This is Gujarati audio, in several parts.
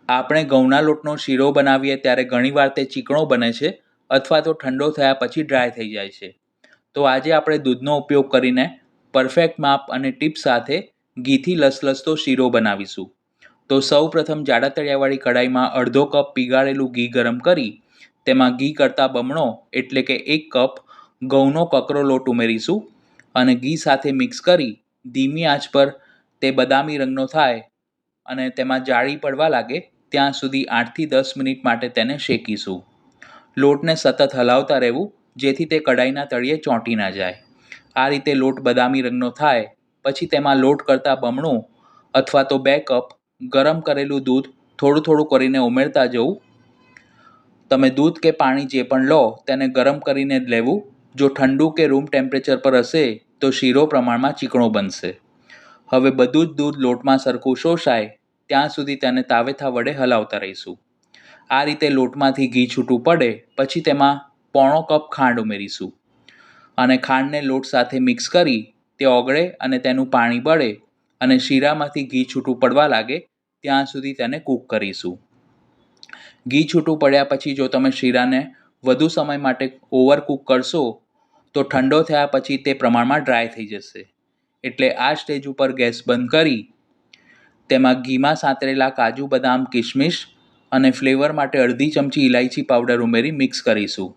આપણે ઘઉંના લોટનો શીરો બનાવીએ ત્યારે ઘણીવાર તે ચીકણો બને છે અથવા તો ઠંડો થયા પછી ડ્રાય થઈ જાય છે. તો આજે આપણે દૂધનો ઉપયોગ કરીને પરફેક્ટ માપ અને ટિપ્સ સાથે ઘીથી લસલસતો શીરો બનાવીશું. તો સૌપ્રથમ જાડા તળિયાવાળી કડાઈમાં અડધો કપ પીગાળેલું ઘી ગરમ કરી તેમાં ઘી કરતાં બમણો એટલે કે 1 કપ ઘઉંનો કકરો લોટ ઉમેરીશું અને ઘી સાથે મિક્સ કરી ધીમી આંચ પર તે બદામી રંગનો થાય અને તેમાં જાળી પડવા લાગે ત્યાં સુધી 8 થી 10 મિનિટ માટે તેને શેકીશું. લોટને સતત હલાવતા રહેવું જેથી તે કડાઈના તળિયે ચોંટી ના જાય. આ રીતે લોટ બદામી રંગનો થાય પછી તેમાં લોટ કરતાં બમણું અથવા તો 2 કપ ગરમ કરેલું દૂધ થોડું થોડું કરીને ઉમેરતા જવું. તમે દૂધ કે પાણી જે પણ લો તેને ગરમ કરીને જ લેવું. જો ઠંડુ કે રૂમ ટેમ્પરેચર પર હશે તો શીરો પ્રમાણમાં ચીકણો બનશે. હવે બધું જ દૂધ લોટમાં સરખું શોષાય ત્યાં સુધી તેને તાવેથા વડે હલાવતા રહીશું. આ રીતે લોટમાંથી ઘી છૂટું પડે પછી તેમાં પોણો કપ ખાંડ ઉમેરીશું અને ખાંડને લોટ સાથે મિક્સ કરી તે ઓગળે અને તેનું પાણી બળે અને શીરામાંથી ઘી છૂટું પડવા લાગે ત્યાં સુધી તેને કૂક કરીશું. ઘી છૂટું પડ્યા પછી જો તમે શીરાને વધુ સમય માટે ઓવરકૂક કરશો તો ઠંડો થયા પછી તે પ્રમાણમાં ડ્રાય થઈ જશે. એટલે આ સ્ટેજ ઉપર ગેસ બંધ કરી તેમાં ઘીમાં સાતરેલા કાજુ બદામ કિશમિશ અને ફ્લેવર માટે અડધી ચમચી ઇલાયચી પાવડર ઉમેરી મિક્સ કરીશું.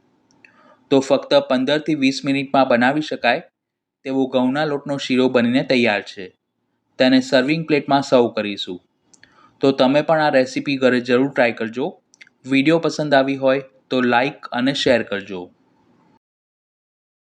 તો ફક્ત 15 થી 20 મિનિટમાં બનાવી શકાય તેવો ઘઉંના લોટનો શીરો બનીને તૈયાર છે. તેને સર્વિંગ પ્લેટમાં સર્વ કરીશું. તો તમે પણ આ રેસીપી ઘરે જરૂર ટ્રાય કરજો. વિડીયો પસંદ આવી હોય તો લાઈક અને શેર કરજો.